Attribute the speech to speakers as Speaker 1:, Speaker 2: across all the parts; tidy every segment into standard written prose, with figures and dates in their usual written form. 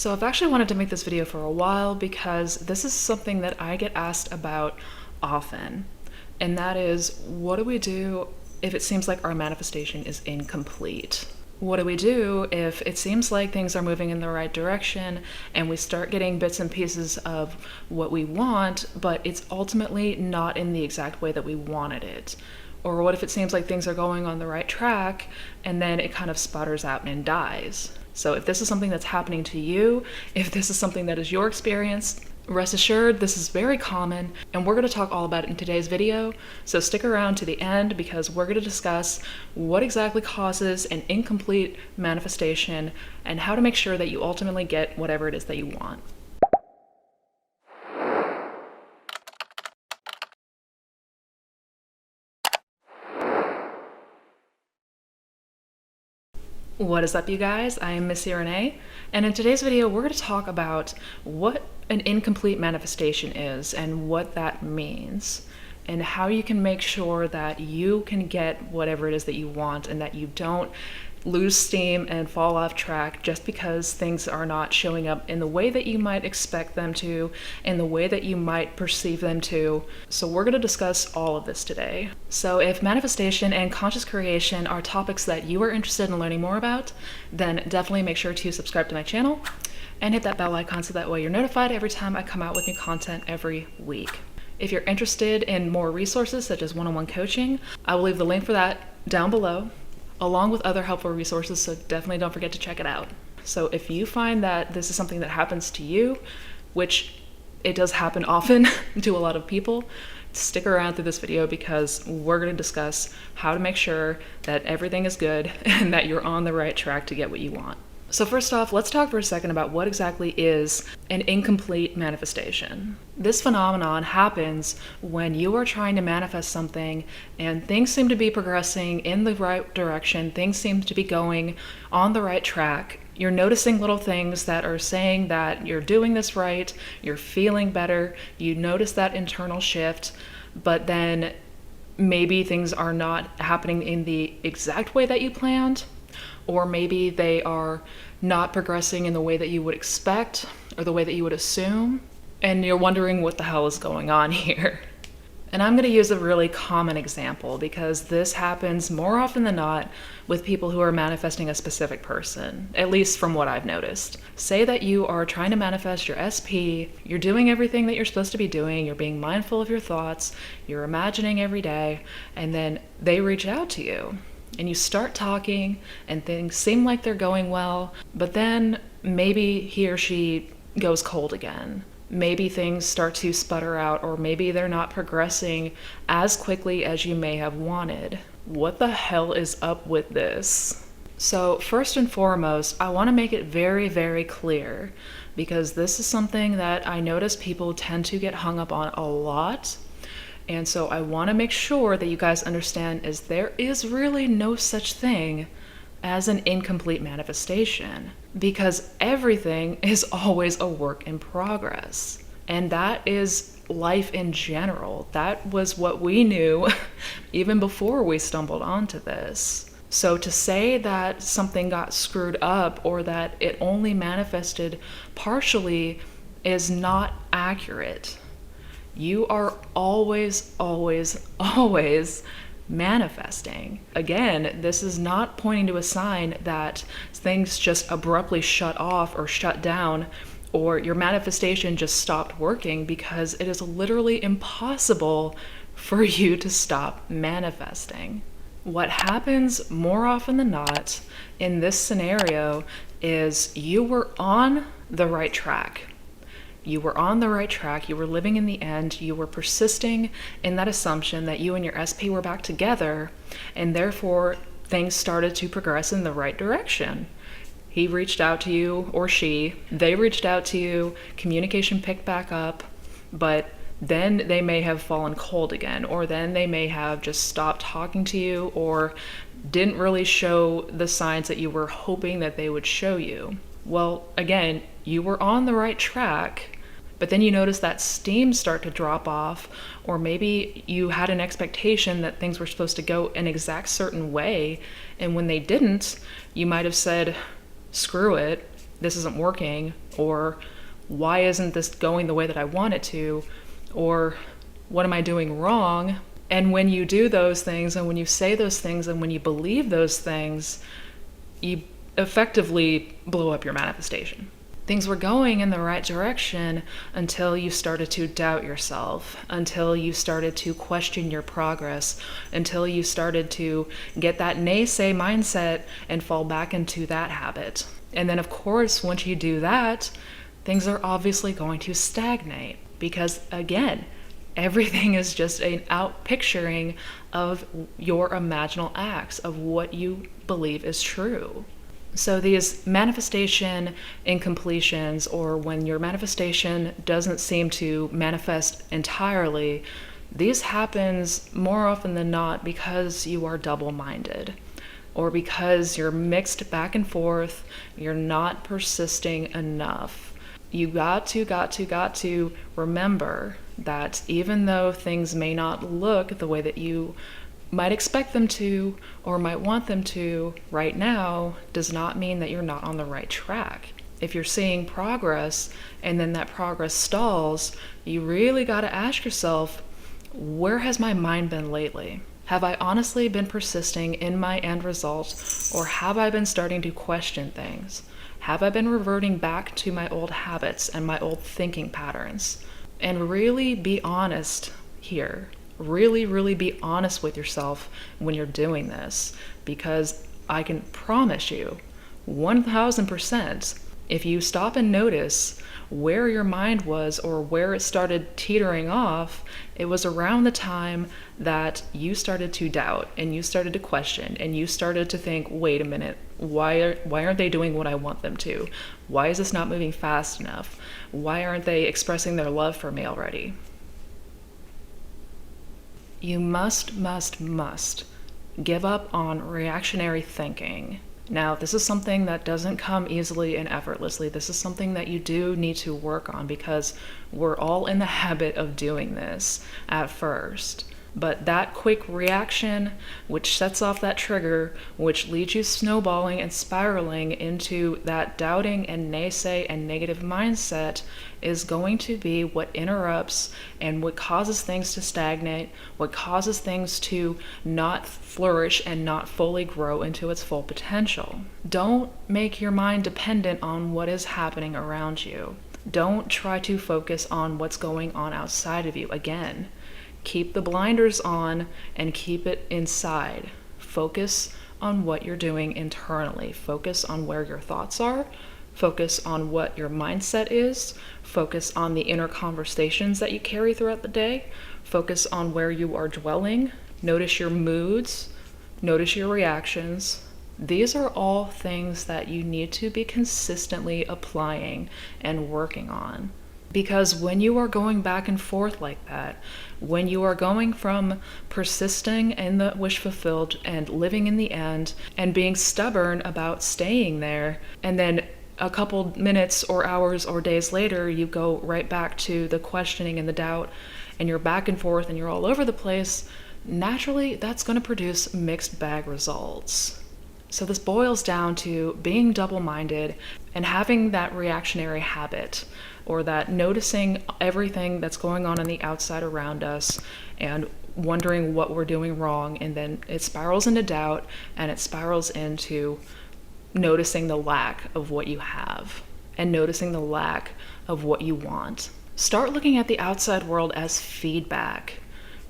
Speaker 1: So I've actually wanted to make this video for a while because this is something that I get asked about often. And that is, what do we do if it seems like our manifestation is incomplete? What do we do if it seems like things are moving in the right direction and we start getting bits and pieces of what we want, but it's ultimately not in the exact way that we wanted it? Or what if it seems like things are going on the right track and then it kind of sputters out and dies? So if this is something that's happening to you, if this is something that is your experience, rest assured this is very common, and we're going to talk all about it in today's video. So stick around to the end because we're going to discuss what exactly causes an incomplete manifestation and how to make sure that you ultimately get whatever it is that you want. What is up, you guys? I am Missy Renee, and in today's video we're going to talk about what an incomplete manifestation is and what that means, and how you can make sure that you can get whatever it is that you want and that you don't lose steam and fall off track just because things are not showing up in the way that you might expect them to, in the way that you might perceive them to. So we're going to discuss all of this today. So if manifestation and conscious creation are topics that you are interested in learning more about, then definitely make sure to subscribe to my channel and hit that bell icon so that way you're notified every time I come out with new content every week. If you're interested in more resources such as one-on-one coaching, I will leave the link for that down below, along with other helpful resources, so definitely don't forget to check it out. So if you find that this is something that happens to you, which it does happen often to a lot of people, stick around through this video because we're going to discuss how to make sure that everything is good and that you're on the right track to get what you want. So first off, let's talk for a second about what exactly is an incomplete manifestation. This phenomenon happens when you are trying to manifest something and things seem to be progressing in the right direction, things seem to be going on the right track. You're noticing little things that are saying that you're doing this right, you're feeling better, you notice that internal shift, but then maybe things are not happening in the exact way that you planned. Or maybe they are not progressing in the way that you would expect or the way that you would assume, and you're wondering what the hell is going on here. And I'm going to use a really common example because this happens more often than not with people who are manifesting a specific person, at least from what I've noticed. Say that you are trying to manifest your SP, you're doing everything that you're supposed to be doing, you're being mindful of your thoughts, you're imagining every day, and then they reach out to you. And you start talking and things seem like they're going well, but then maybe he or she goes cold again. Maybe things start to sputter out, or maybe they're not progressing as quickly as you may have wanted. What the hell is up with this? So first and foremost, I want to make it very, very clear, because this is something that I notice people tend to get hung up on a lot. And so I want to make sure that you guys understand is there is really no such thing as an incomplete manifestation, because everything is always a work in progress. And that is life in general. That was what we knew even before we stumbled onto this. So to say that something got screwed up or that it only manifested partially is not accurate. You are always, always, always manifesting. Again, this is not pointing to a sign that things just abruptly shut off or shut down, or your manifestation just stopped working, because it is literally impossible for you to stop manifesting. What happens more often than not in this scenario is you were on the right track. You were on the right track, you were living in the end, you were persisting in that assumption that you and your SP were back together, and therefore things started to progress in the right direction. He reached out to you, or they reached out to you, communication picked back up, but then they may have fallen cold again, or then they may have just stopped talking to you, or didn't really show the signs that you were hoping that they would show you. Well, again, you were on the right track, but then you notice that steam start to drop off, or maybe you had an expectation that things were supposed to go an exact certain way, and when they didn't, you might have said, screw it, this isn't working, or why isn't this going the way that I want it to, or what am I doing wrong? And when you do those things, and when you say those things, and when you believe those things, you effectively blow up your manifestation. Things were going in the right direction until you started to doubt yourself, until you started to question your progress, until you started to get that naysay mindset and fall back into that habit. And then, of course, once you do that, things are obviously going to stagnate because, again, everything is just an outpicturing of your imaginal acts, of what you believe is true. So these manifestation incompletions, or when your manifestation doesn't seem to manifest entirely, these happens more often than not because you are double-minded, or because you're mixed back and forth, you're not persisting enough. You got to remember that even though things may not look the way that you might expect them to or might want them to right now, does not mean that you're not on the right track. If you're seeing progress and then that progress stalls, you really got to ask yourself, where has my mind been lately? Have I honestly been persisting in my end result, or have I been starting to question things? Have I been reverting back to my old habits and my old thinking patterns? And really be honest here. Really be honest with yourself when you're doing this, because I can promise you 1000%, if you stop and notice where your mind was or where it started teetering off, it was around the time that you started to doubt and you started to question and you started to think, wait a minute, why aren't they doing what I want them to? Why is this not moving fast enough? Why aren't they expressing their love for me already? You must give up on reactionary thinking. Now, this is something that doesn't come easily and effortlessly. This is something that you do need to work on, because we're all in the habit of doing this at first. But that quick reaction, which sets off that trigger, which leads you snowballing and spiraling into that doubting and naysay and negative mindset, is going to be what interrupts and what causes things to stagnate, what causes things to not flourish and not fully grow into its full potential. Don't make your mind dependent on what is happening around you. Don't try to focus on what's going on outside of you. Again, keep the blinders on and keep it inside. Focus on what you're doing internally. Focus on where your thoughts are. Focus on what your mindset is. Focus on the inner conversations that you carry throughout the day. Focus on where you are dwelling. Notice your moods. Notice your reactions. These are all things that you need to be consistently applying and working on. Because when you are going back and forth like that, when you are going from persisting in the wish fulfilled and living in the end and being stubborn about staying there, and then a couple minutes or hours or days later, you go right back to the questioning and the doubt, and you're back and forth and you're all over the place, naturally that's going to produce mixed bag results. So this boils down to being double-minded and having that reactionary habit, or that noticing everything that's going on the outside around us and wondering what we're doing wrong, and then it spirals into doubt and it spirals into noticing the lack of what you have and noticing the lack of what you want. Start looking at the outside world as feedback.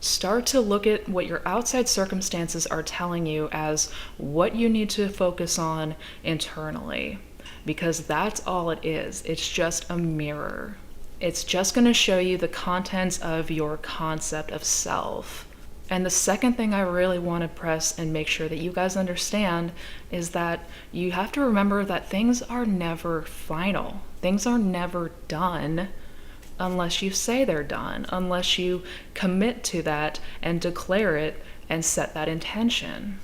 Speaker 1: Start to look at what your outside circumstances are telling you as what you need to focus on internally, because that's all it is. It's just a mirror. It's just going to show you the contents of your concept of self. And the second thing I really want to press and make sure that you guys understand is that you have to remember that things are never final. Things are never done unless you say they're done, unless you commit to that and declare it and set that intention.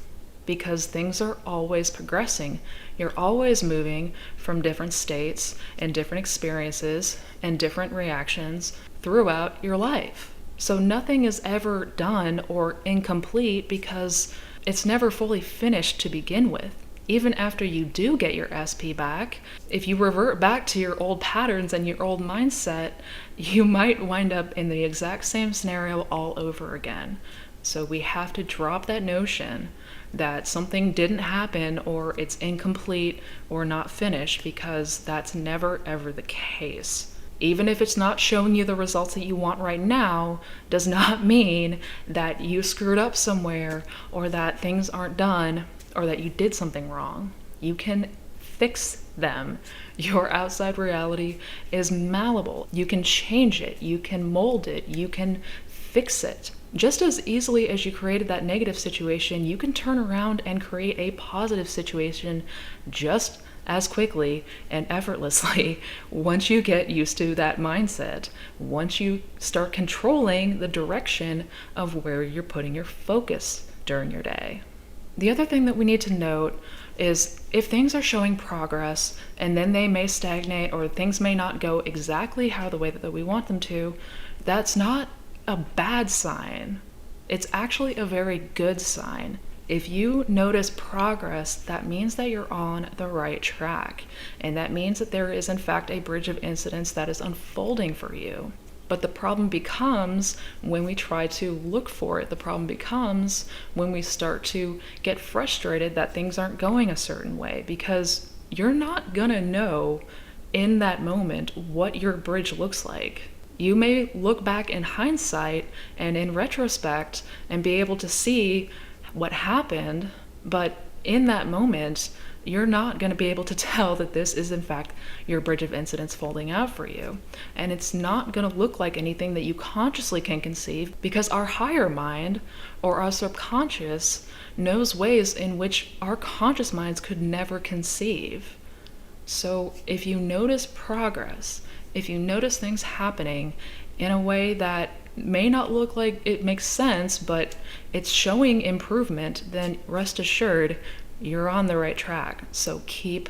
Speaker 1: Because things are always progressing. You're always moving from different states and different experiences and different reactions throughout your life. So nothing is ever done or incomplete because it's never fully finished to begin with. even after you do get your SP back, if you revert back to your old patterns and your old mindset, you might wind up in the exact same scenario all over again. So we have to drop that notion that something didn't happen or it's incomplete or not finished, because that's never ever the case. Even if it's not showing you the results that you want right now, does not mean that you screwed up somewhere or that things aren't done or that you did something wrong. You can fix them. Your outside reality is malleable. You can change it. You can mold it. You can fix it. Just as easily as you created that negative situation, you can turn around and create a positive situation just as quickly and effortlessly once you get used to that mindset, once you start controlling the direction of where you're putting your focus during your day. The other thing that we need to note is if things are showing progress and then they may stagnate or things may not go exactly how the way that we want them to, that's not a bad sign. It's actually a very good sign. If you notice progress, that means that you're on the right track. And that means that there is in fact a bridge of incidents that is unfolding for you. But the problem becomes when we try to look for it. The problem becomes when we start to get frustrated that things aren't going a certain way, because you're not gonna know in that moment what your bridge looks like. You may look back in hindsight and in retrospect and be able to see what happened, but in that moment, you're not going to be able to tell that this is in fact your bridge of incidents folding out for you. And it's not going to look like anything that you consciously can conceive, because our higher mind or our subconscious knows ways in which our conscious minds could never conceive. So if you notice progress, if you notice things happening in a way that may not look like it makes sense, but it's showing improvement, then rest assured you're on the right track. So keep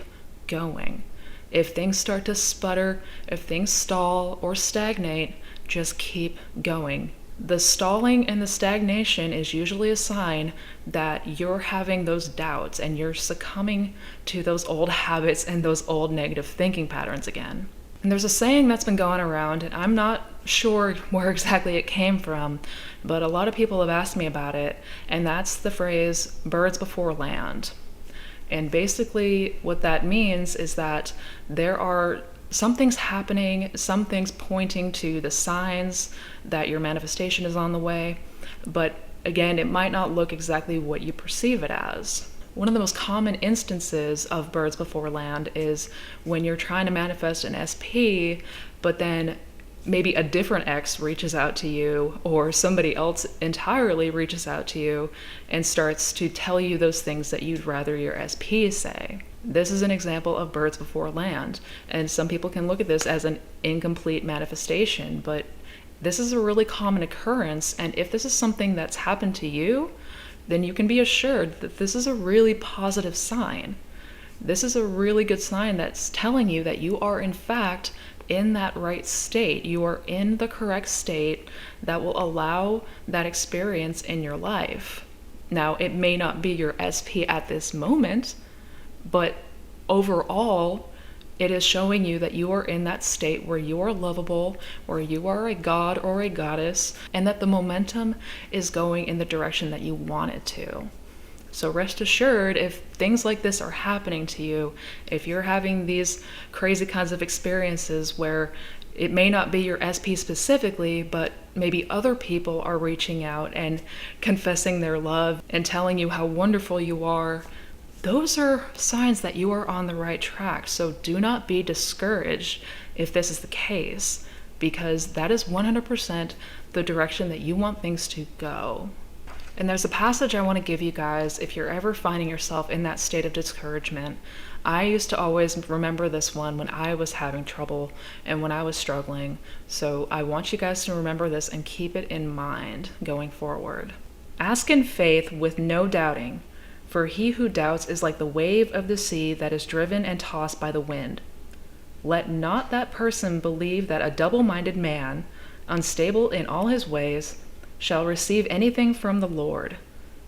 Speaker 1: going. If things start to sputter, if things stall or stagnate, just keep going. The stalling and the stagnation is usually a sign that you're having those doubts and you're succumbing to those old habits and those old negative thinking patterns again. And there's a saying that's been going around, and I'm not sure where exactly it came from, but a lot of people have asked me about it, and that's the phrase, birds before land. And basically what that means is that there are some things happening, some things pointing to the signs that your manifestation is on the way, but again, it might not look exactly what you perceive it as. One of the most common instances of birds before land is when you're trying to manifest an SP, but then maybe a different ex reaches out to you, or somebody else entirely reaches out to you and starts to tell you those things that you'd rather your SP say. This is an example of birds before land, and some people can look at this as an incomplete manifestation, but this is a really common occurrence, and if this is something that's happened to you, then you can be assured that this is a really positive sign. This is a really good sign that's telling you that you are in fact in that right state. You are in the correct state that will allow that experience in your life. Now, it may not be your SP at this moment, but overall, it is showing you that you are in that state where you are lovable, where you are a god or a goddess, and that the momentum is going in the direction that you want it to. So rest assured, if things like this are happening to you, if you're having these crazy kinds of experiences where it may not be your SP specifically, but maybe other people are reaching out and confessing their love and telling you how wonderful you are, those are signs that you are on the right track. So do not be discouraged if this is the case, because that is 100% the direction that you want things to go. And there's a passage I want to give you guys if you're ever finding yourself in that state of discouragement. I used to always remember this one when I was having trouble and when I was struggling. So I want you guys to remember this and keep it in mind going forward. Ask in faith with no doubting, for he who doubts is like the wave of the sea that is driven and tossed by the wind. Let not that person believe that a double-minded man, unstable in all his ways, shall receive anything from the Lord.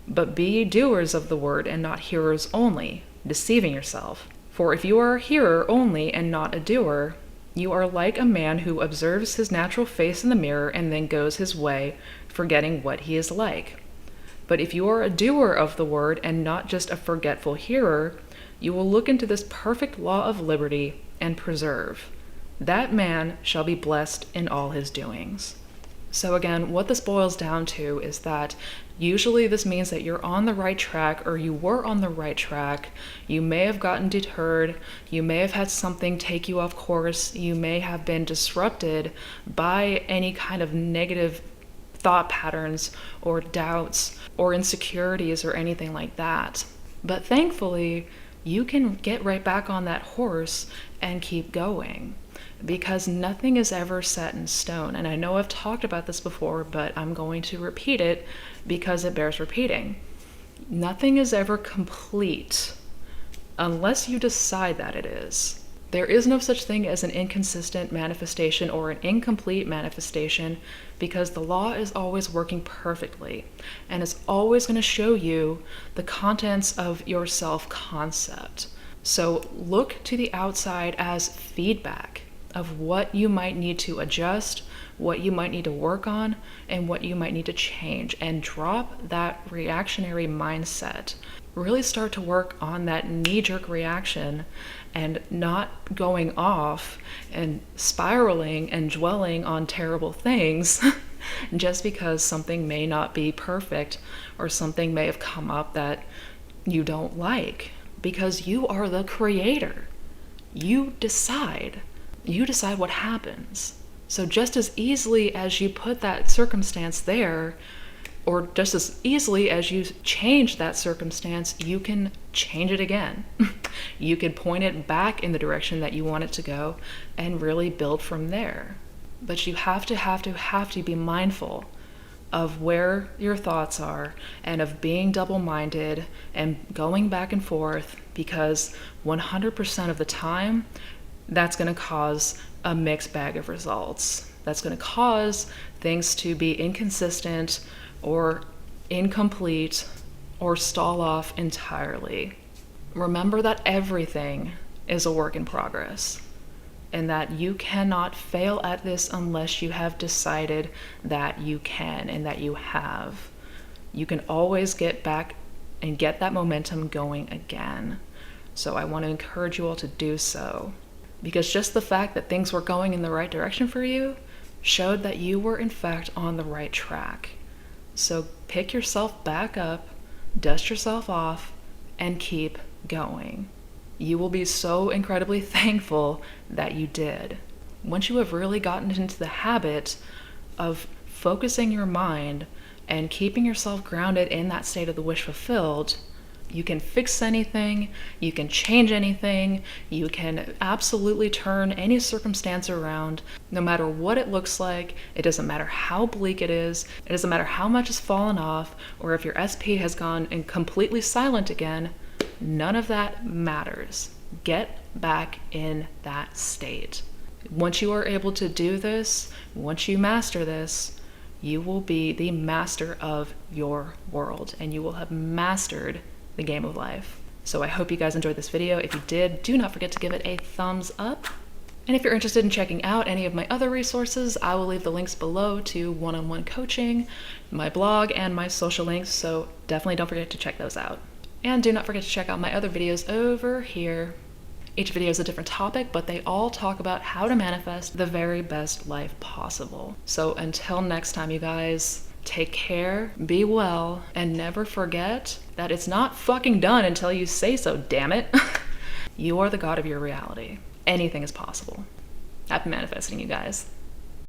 Speaker 1: But be ye doers of the word, and not hearers only, deceiving yourself. For if you are a hearer only and not a doer, you are like a man who observes his natural face in the mirror and then goes his way, forgetting what he is like. But if you are a doer of the word and not just a forgetful hearer, you will look into this perfect law of liberty and preserve. That man shall be blessed in all his doings. So again, what this boils down to is that usually this means that you're on the right track, or you were on the right track. You may have gotten deterred. You may have had something take you off course. You may have been disrupted by any kind of negative thought patterns or doubts or insecurities or anything like that. But thankfully, you can get right back on that horse and keep going, because nothing is ever set in stone. And I know I've talked about this before, but I'm going to repeat it because it bears repeating. Nothing is ever complete unless you decide that it is. There is no such thing as an inconsistent manifestation or an incomplete manifestation, because the law is always working perfectly and is always going to show you the contents of your self-concept. So look to the outside as feedback of what you might need to adjust, what you might need to work on, and what you might need to change, and drop that reactionary mindset. Really start to work on that knee-jerk reaction and not going off and spiraling and dwelling on terrible things just because something may not be perfect or something may have come up that you don't like, because you are the creator. You decide. You decide what happens. So just as easily as you put that circumstance there, or just as easily as you change that circumstance, you can change it again. You can point it back in the direction that you want it to go and really build from there. But you have to be mindful of where your thoughts are and of being double-minded and going back and forth, because 100% of the time, that's going to cause a mixed bag of results. That's going to cause things to be inconsistent or incomplete or stall off entirely. Remember that everything is a work in progress, and that you cannot fail at this unless you have decided that you can and that you have. You can always get back and get that momentum going again. So I want to encourage you all to do so, because just the fact that things were going in the right direction for you showed that you were in fact on the right track. So pick yourself back up, dust yourself off, and keep going. You will be so incredibly thankful that you did. Once you have really gotten into the habit of focusing your mind and keeping yourself grounded in that state of the wish fulfilled, you can fix anything, you can change anything, you can absolutely turn any circumstance around, no matter what it looks like. It doesn't matter how bleak it is, it doesn't matter how much has fallen off, or if your SP has gone and completely silent again. None of that matters. Get back in that state. Once you are able to do this, once you master this, you will be the master of your world, and you will have mastered the game of life. So I hope you guys enjoyed this video. If you did, do not forget to give it a thumbs up. And if you're interested in checking out any of my other resources, I will leave the links below to one-on-one coaching, my blog, and my social links, so definitely don't forget to check those out. And do not forget to check out my other videos over here. Each video is a different topic, but they all talk about how to manifest the very best life possible. So until next time, you guys, take care, be well, and never forget that it's not fucking done until you say so, damn it. You are the god of your reality. Anything is possible. Happy manifesting, you guys.